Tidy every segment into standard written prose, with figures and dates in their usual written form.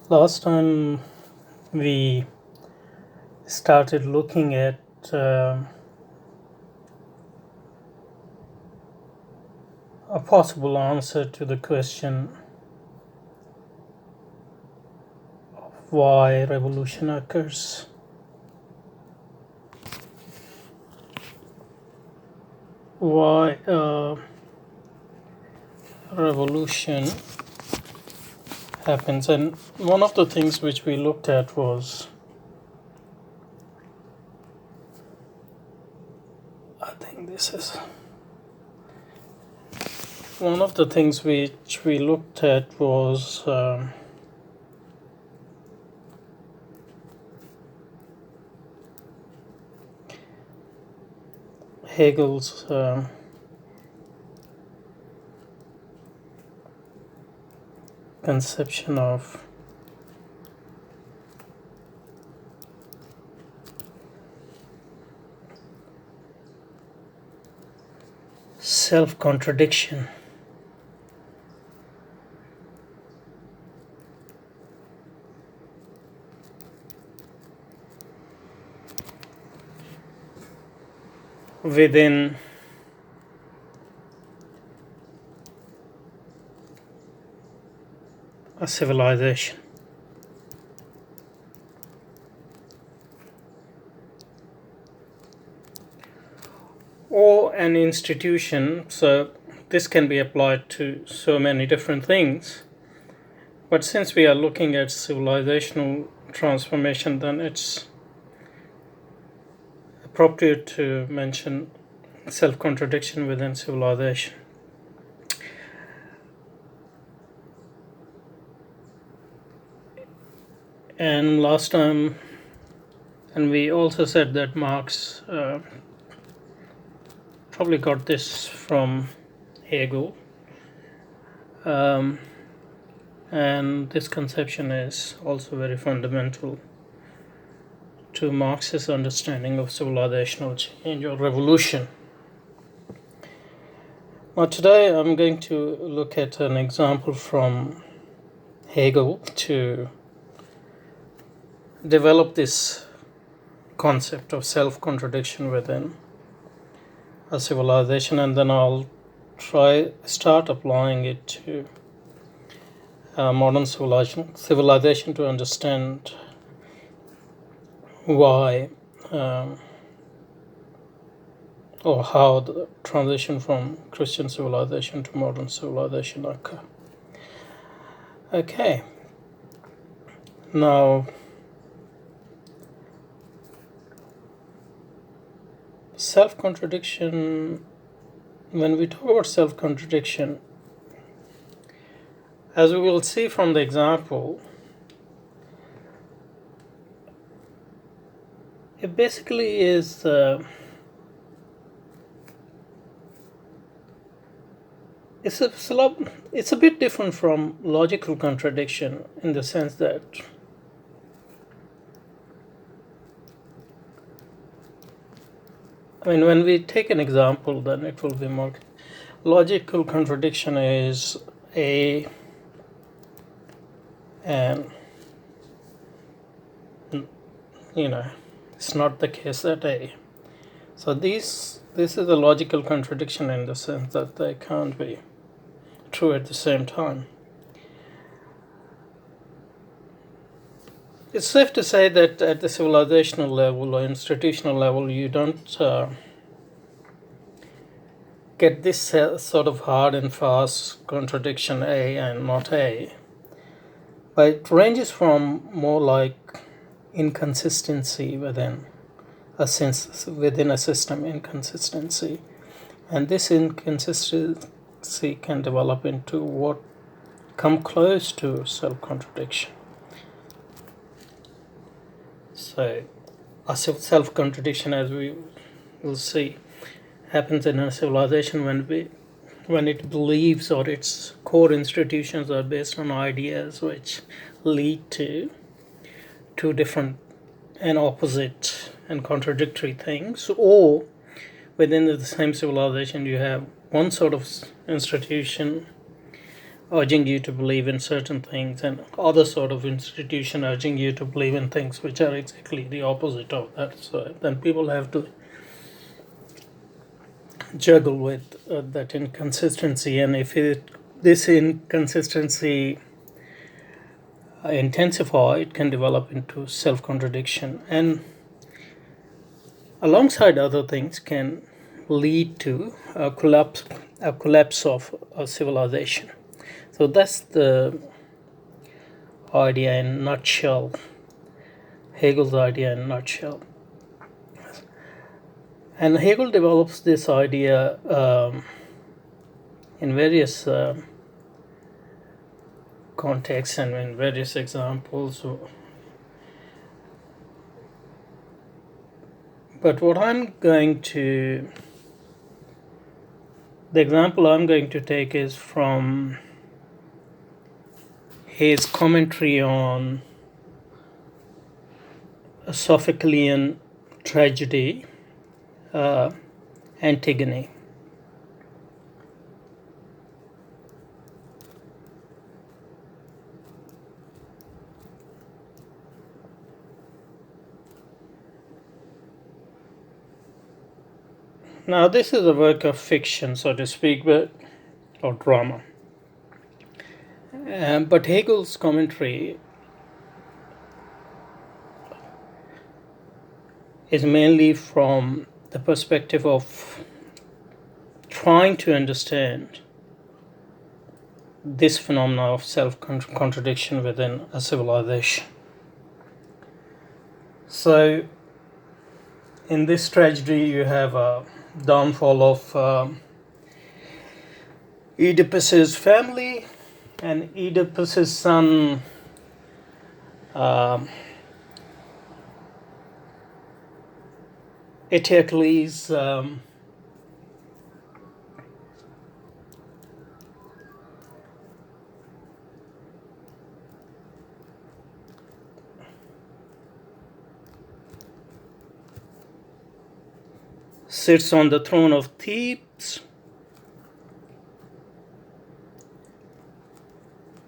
Last time we started looking at a possible answer to the question of why revolution occurs. Why revolution happens, and one of the things which we looked at was, I think this is one of the things which we looked at was Hegel's conception of self-contradiction. Within a civilization. Or an institution, so this can be applied to so many different things. But since we are looking at civilizational transformation, then it's appropriate to mention self-contradiction within civilization. And last time, and we also said that Marx probably got this from Hegel, and this conception is also very fundamental to Marx's understanding of civilizational change or revolution. Now today I'm going to look at an example from Hegel to develop this concept of self-contradiction within a civilization, and then I'll start applying it to modern civilization to understand why or how the transition from Christian civilization to modern civilization occur. Okay, now self-contradiction, when we talk about self-contradiction, as we will see from the example, it basically is it's a bit different from logical contradiction in the sense that when we take an example, then it will be more. Logical contradiction is A and it's not the case that A. So this is a logical contradiction in the sense that they can't be true at the same time. It's safe to say that at the civilizational level or institutional level, you don't get this sort of hard and fast contradiction A and not A. But it ranges from more like inconsistency within a system, inconsistency. And this inconsistency can develop into what come close to self-contradiction. So a self-contradiction, as we will see, happens in a civilization when it believes or its core institutions are based on ideas which lead to two different and opposite and contradictory things, or within the same civilization you have one sort of institution urging you to believe in certain things, and other sort of institution urging you to believe in things which are exactly the opposite of that. So then people have to juggle with that inconsistency, and if this inconsistency intensify, it can develop into self-contradiction, and alongside other things can lead to a collapse of a civilization. So that's the idea in a nutshell, Hegel's idea in a nutshell. And Hegel develops this idea in various contexts and in various examples. But the example I'm going to take is from his commentary on a Sophoclean tragedy, Antigone. Now, this is a work of fiction, so to speak, or drama. But Hegel's commentary is mainly from the perspective of trying to understand this phenomena of self-contradiction within a civilization. So, in this tragedy, you have a downfall of Oedipus's family, and Oedipus's son Eteocles sits on the throne of Thebes.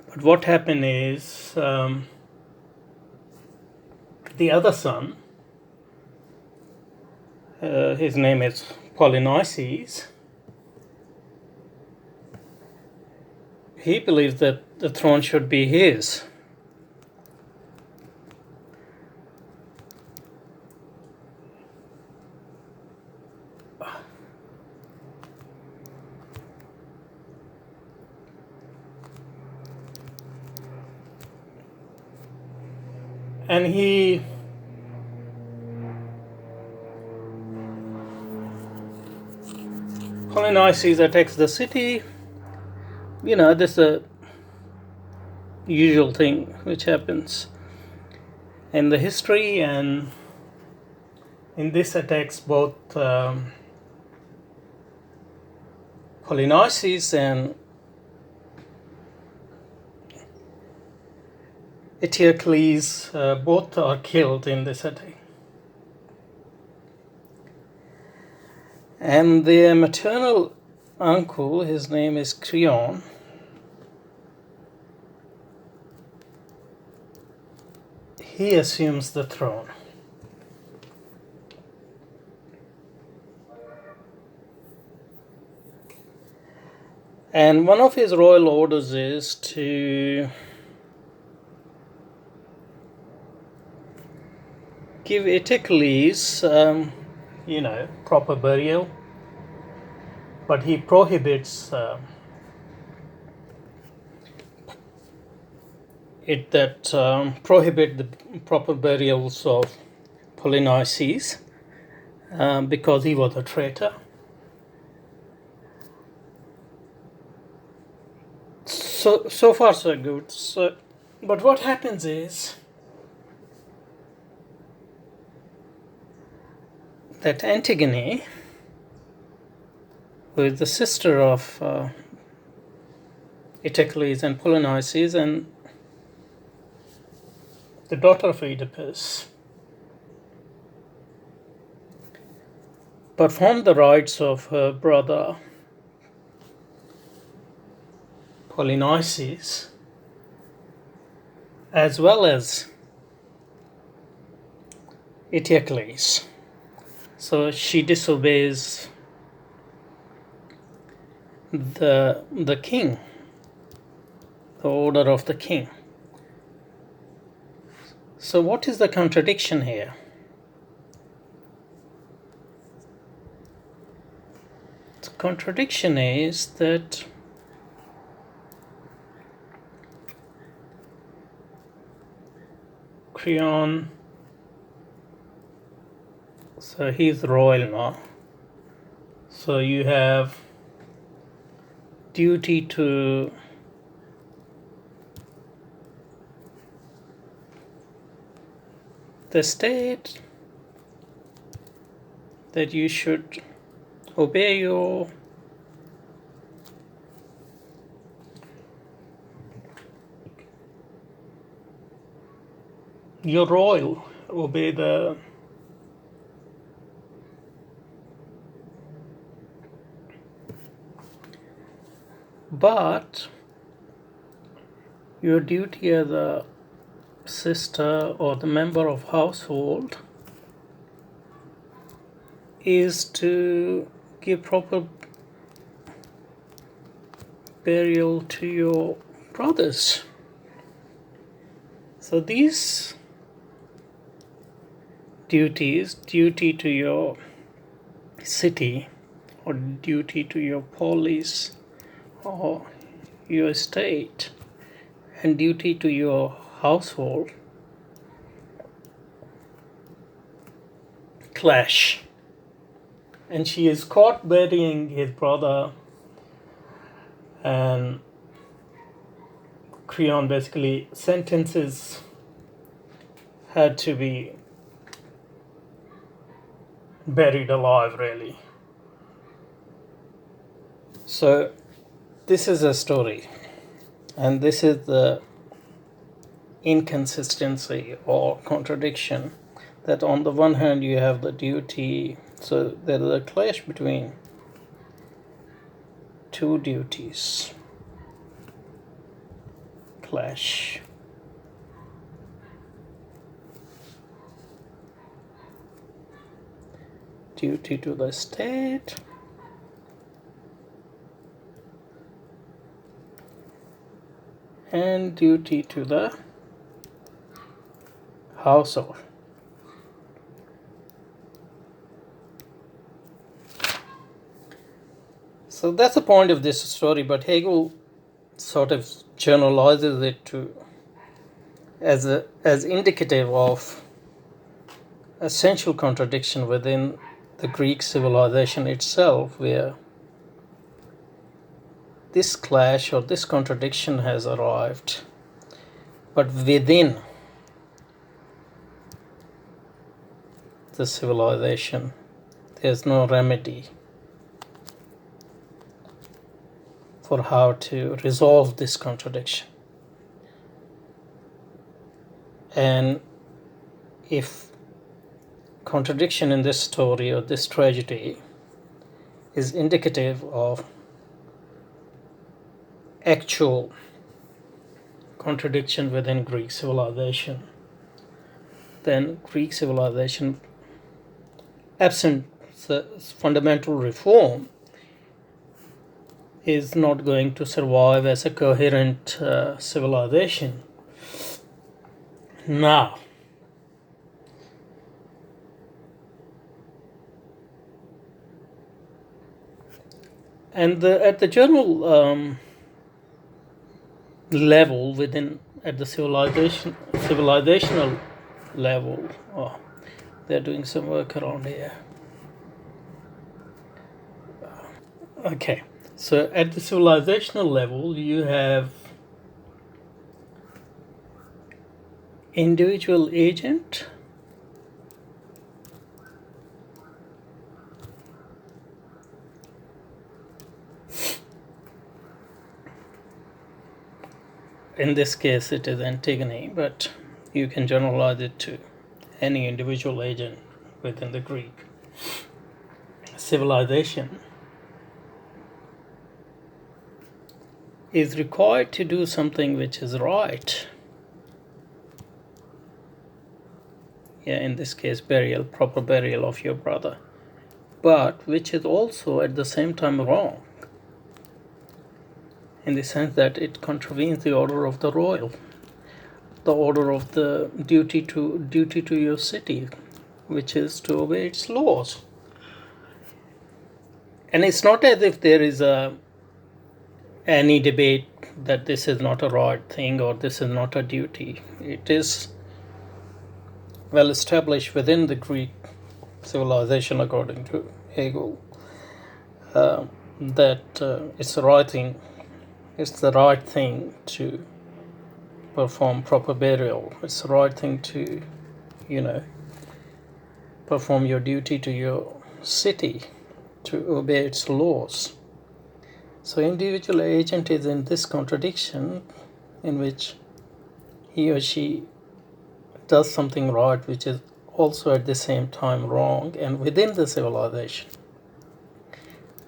But what happened is the other son, his name is Polynices, he believes that the throne should be his. And Polynices attacks the city. This is a usual thing which happens in the history, and in this attacks both Polynices and Eteocles, both are killed in this attack. And their maternal uncle, his name is Creon, he assumes the throne. And one of his royal orders is to give Eteocles, proper burial, but he prohibits prohibit the proper burials of Polynices because he was a traitor. So far so good. But what happens is that Antigone, who is the sister of Eteocles and Polynices and the daughter of Oedipus, performed the rites of her brother Polynices, as well as Eteocles. So she disobeys the king, the order of the king. So what is the contradiction here? The contradiction is that Creon, so he's royal now. So you have duty to the state, that you should obey your royal, obey the but your duty as a sister or the member of household is to give proper burial to your brothers. So these duties, duty to your city or duty to your polis or your state and duty to your household, clash. And she is caught burying his brother, and Creon basically sentences her to be buried alive, really. So this is a story, and this is the inconsistency or contradiction, that on the one hand you have the duty, so there is a clash between two duties. Clash. Duty to the state and duty to the household. So that's the point of this story, but Hegel sort of generalizes it to as indicative of essential contradiction within the Greek civilization itself, where this clash or this contradiction has arrived, but within the civilization there's no remedy for how to resolve this contradiction. And if contradiction in this story or this tragedy is indicative of actual contradiction within Greek civilization, then Greek civilization, absent fundamental reform, is not going to survive as a coherent civilization. Now, and at the general level, within at the civilizational level, they're doing some work around here. Okay, so at the civilizational level, you have individual agent, in this case it is Antigone, but you can generalize it to any individual agent within the Greek civilization. is required to do something which is right. Yeah, in this case, proper burial of your brother, but which is also at the same time wrong, in the sense that it contravenes the order of the royal, the order of the duty to your city, which is to obey its laws. And it's not as if there is any debate that this is not a right thing or this is not a duty. It is well established within the Greek civilization, according to Hegel, that it's the right thing. It's the right thing to perform proper burial. It's the right thing to, perform your duty to your city, to obey its laws. So individual agent is in this contradiction in which he or she does something right which is also at the same time wrong, and within the civilization.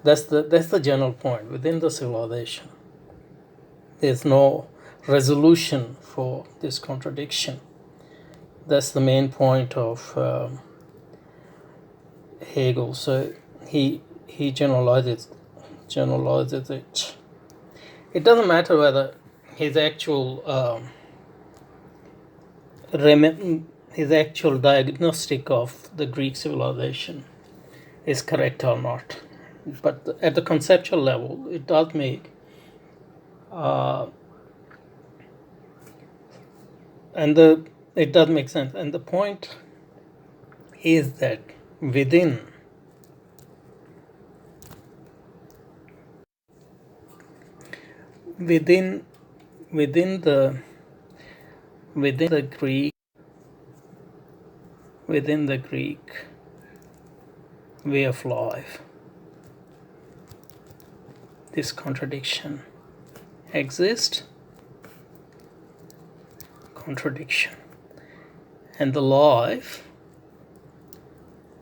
That's the general point. Within the civilization, there's no resolution for this contradiction. That's the main point of Hegel. So he generalizes it. It doesn't matter whether his actual diagnostic of the Greek civilization is correct or not, but at the conceptual level, it does make it does make sense. And the point is that within the Greek way of life, this contradiction exists. And the life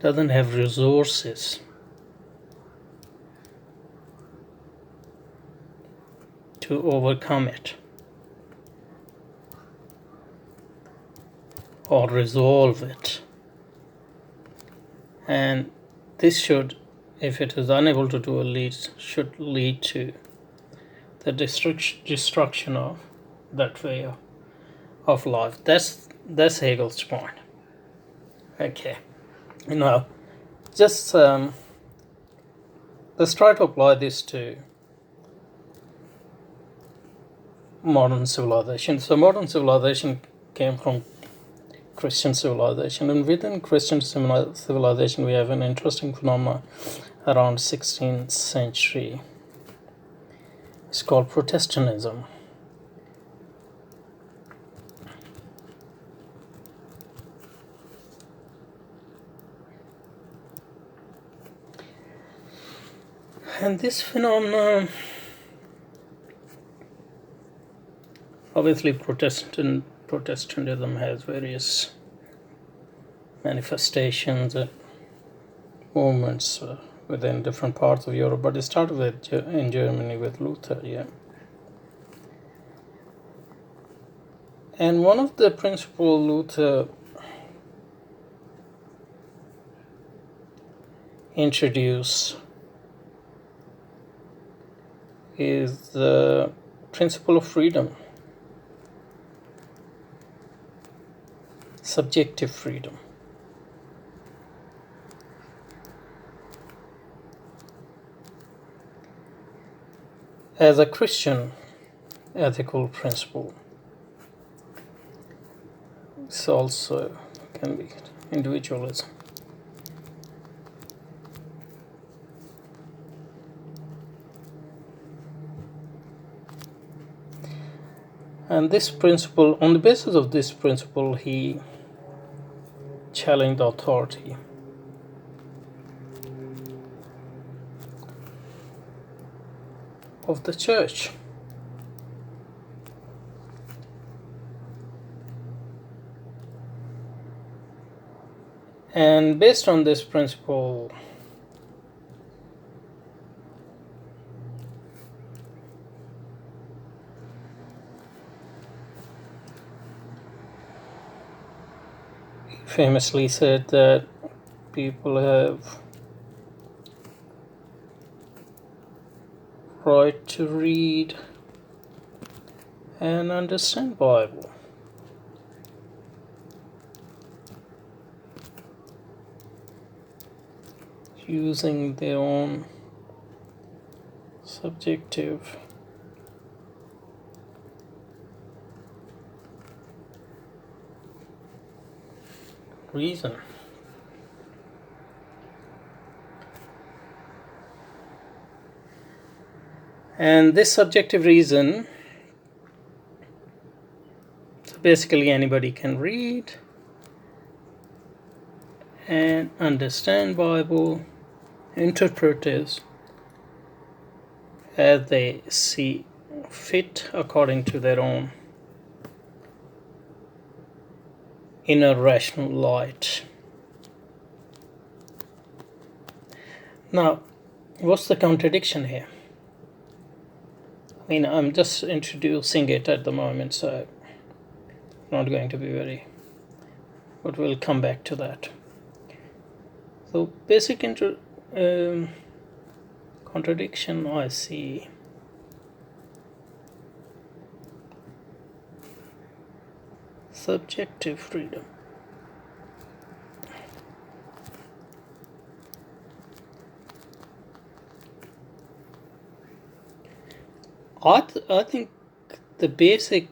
doesn't have resources to overcome it or resolve it. And this should, if it is unable to do should lead to the destruction of that way of life. That's Hegel's point. Okay, now just let's try to apply this to modern civilization. So modern civilization came from Christian civilization, and within Christian civilization we have an interesting phenomenon around 16th century. It's called Protestantism. And this phenomenon, obviously Protestantism has various manifestations and movements within different parts of Europe, but it started in Germany with Luther, yeah. And one of the principles Luther introduced is the principle of freedom, subjective freedom. As a Christian ethical principle, this also can be individualism. And this principle, on the basis of this principle, he challenged the authority of the church. And based on this principle, famously said that people have right to read and understand Bible. Using their own subjective reason. And this subjective reason, so basically anybody can read and understand Bible, interpret it as they see fit according to their own inner rational light. Now, what's the contradiction here? I mean, I'm just introducing it at the moment, so not going to be very, but we'll come back to that. So basic contradiction I see subjective freedom. I think the basic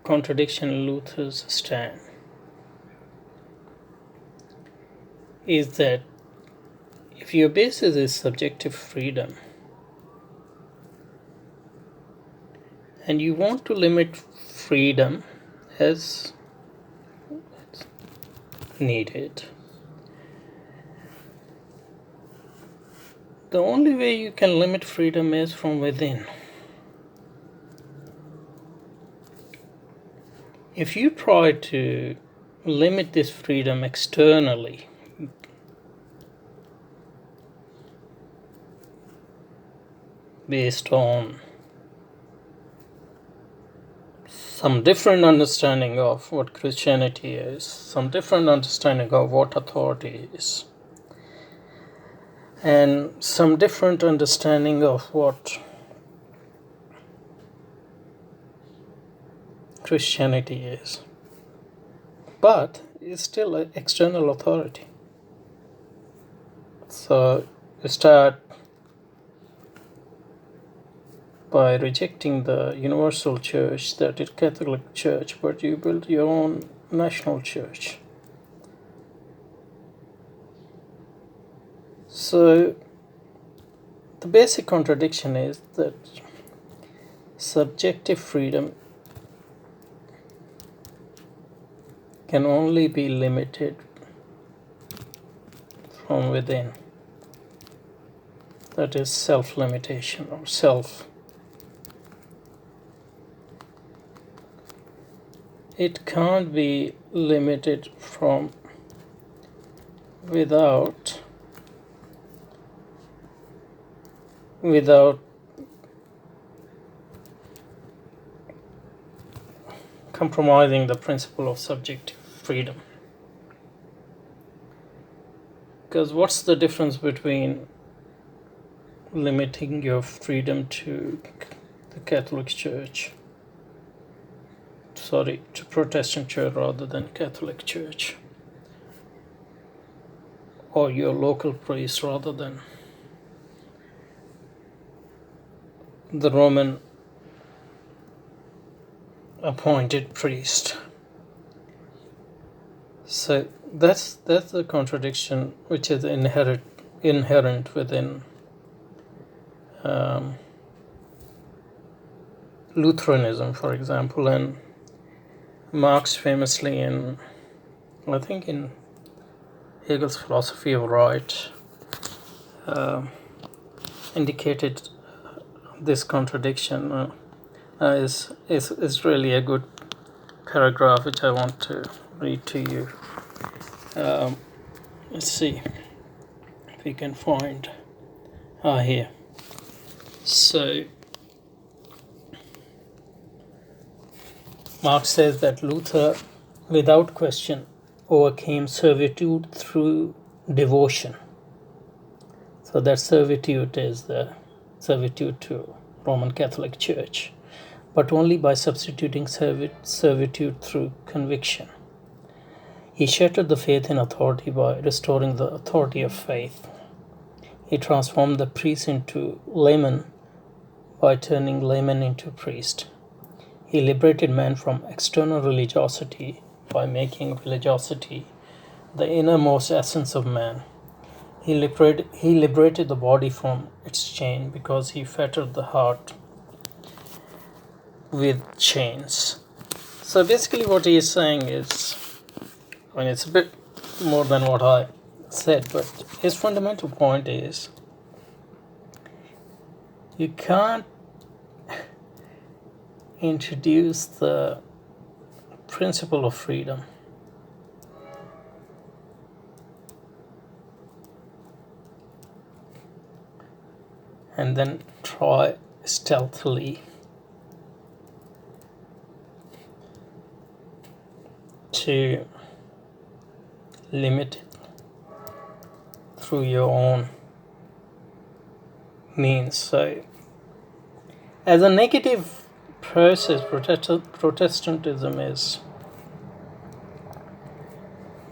contradiction in Luther's stand is that if your basis is subjective freedom and you want to limit freedom as needed, the only way you can limit freedom is from within. If you try to limit this freedom externally, based on some different understanding of what Christianity is, some different understanding of what authority is, and some different understanding of what Christianity is, but it's still an external authority. So you start by rejecting the universal church, that is Catholic Church, but you build your own national church. So the basic contradiction is that subjective freedom can only be limited from within. That is self-limitation or self. It can't be limited from without compromising the principle of subjective freedom. Because what's the difference between limiting your freedom to the Catholic Church, to Protestant Church rather than Catholic Church, or your local priest rather than the Roman appointed priest? So that's the contradiction which is inherent within Lutheranism, for example. And Marx famously in Hegel's Philosophy of Right indicated this contradiction. Is really a good paragraph which I want to read to you. Let's see if we can find here. So Marx says that Luther, without question, overcame servitude through devotion. So that servitude is the servitude to Roman Catholic Church, but only by substituting servitude through conviction. He shattered the faith in authority by restoring the authority of faith. He transformed the priest into layman by turning laymen into priest. He liberated man from external religiosity by making religiosity the innermost essence of man. He liberated the body from its chain because he fettered the heart with chains. So basically what he is saying is, it's a bit more than what I said, but his fundamental point is you can't introduce the principle of freedom and then try stealthily to limit it through your own means. So as a negative process, Protestantism is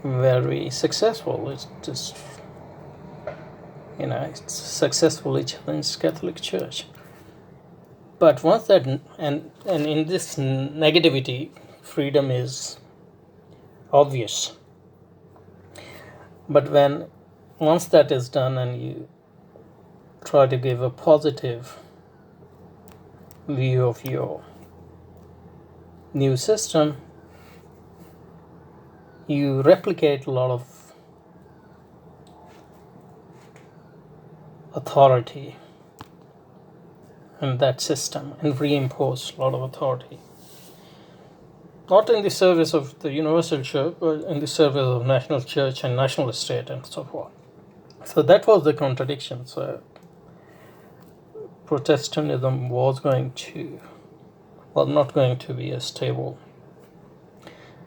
very successful. It's just, it's successfully challenged Catholic Church. But once that, and in this negativity, freedom is obvious. But once that is done and you try to give a positive view of your new system, you replicate a lot of authority in that system and reimpose a lot of authority. Not in the service of the universal church, but in the service of national church and national state and so forth. So that was the contradiction. So Protestantism was not going to be a stable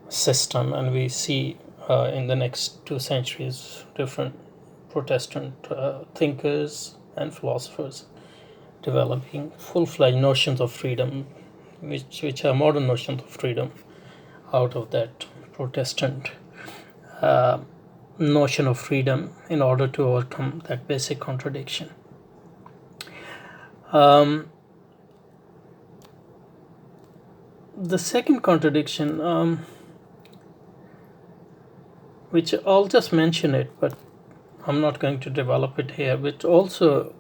system, and we see in the next 2 centuries different Protestant thinkers and philosophers developing full-fledged notions of freedom, which are modern notions of freedom, out of that Protestant notion of freedom in order to overcome that basic contradiction. The second contradiction, which I'll just mention it, but I'm not going to develop it here, which also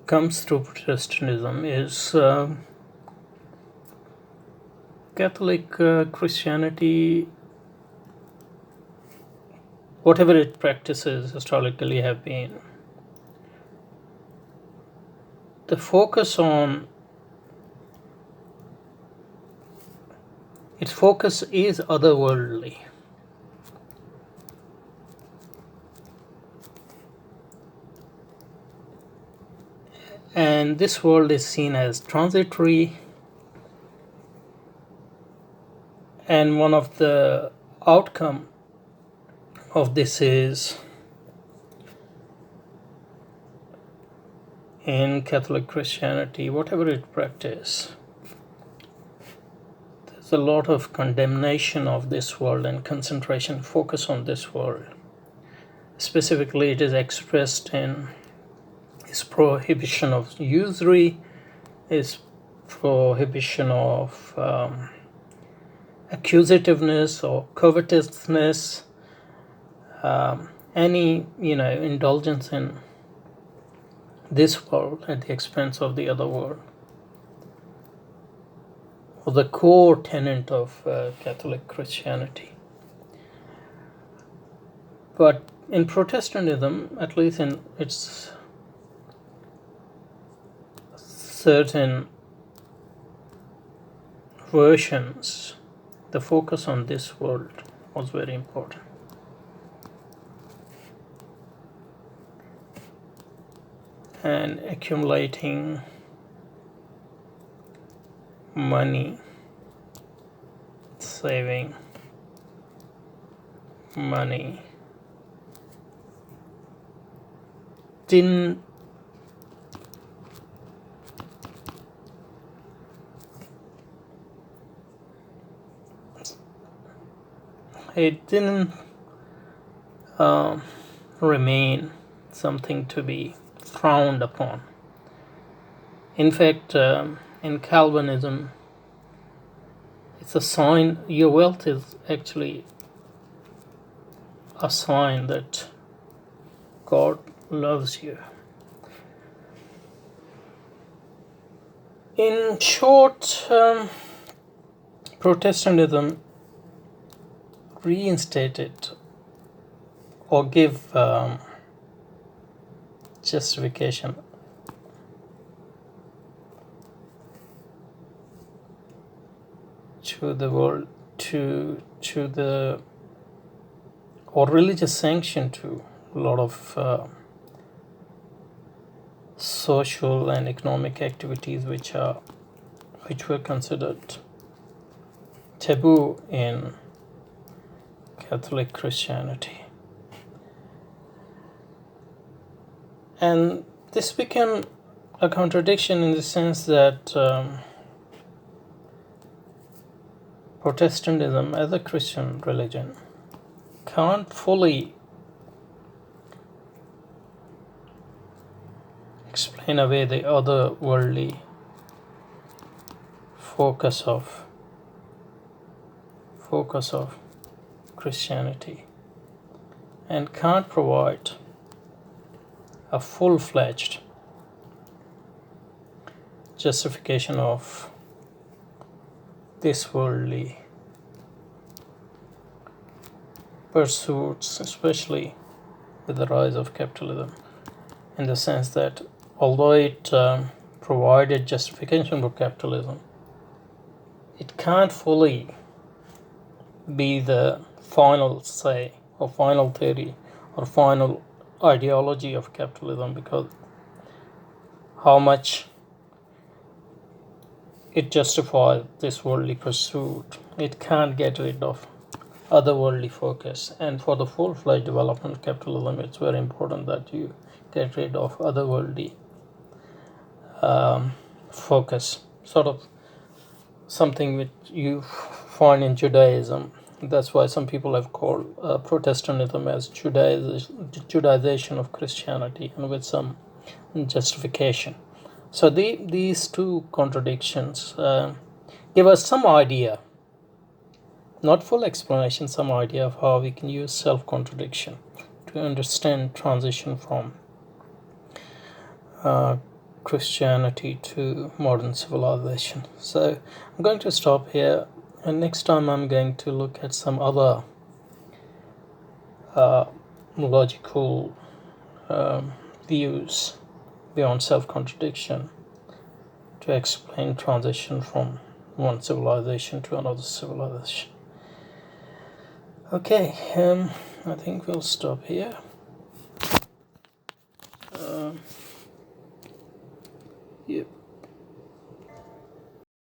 comes through Protestantism, is Catholic Christianity, whatever it practices historically, have been the focus on its focus is otherworldly. And this world is seen as transitory, and one of the outcome of this is, in Catholic Christianity, whatever it practices, there's a lot of condemnation of this world and concentration, focus on this world. Specifically, it is expressed in its prohibition of usury, its prohibition of accusativeness or covetousness, any indulgence in this world at the expense of the other world, or the core tenet of Catholic Christianity. But in Protestantism, at least in its certain versions, the focus on this world was very important. And accumulating money, saving, money didn't remain something to be frowned upon. In fact, in Calvinism, it's a sign, your wealth is actually a sign that God loves you. In short, Protestantism reinstated or give justification to the world, to the, or religious sanction to a lot of social and economic activities which were considered taboo in Catholic Christianity. And this became a contradiction in the sense that Protestantism as a Christian religion can't fully explain away the otherworldly focus of Christianity, and can't provide a full-fledged justification of this worldly pursuits, especially with the rise of capitalism, in the sense that although it provided justification for capitalism, it can't fully be the final say or final theory or final ideology of capitalism, because how much it justifies this worldly pursuit, it can't get rid of otherworldly focus. And for the full-fledged development of capitalism, it's very important that you get rid of otherworldly focus, sort of something which you find in Judaism. That's why some people have called Protestantism as Judaization of Christianity, and with some justification. So these two contradictions give us some idea, not full explanation, some idea of how we can use self-contradiction to understand transition from Christianity to modern civilization. So I'm going to stop here, and next time I'm going to look at some other logical views beyond self-contradiction to explain transition from one civilization to another civilization. Okay, I think we'll stop here. Yep.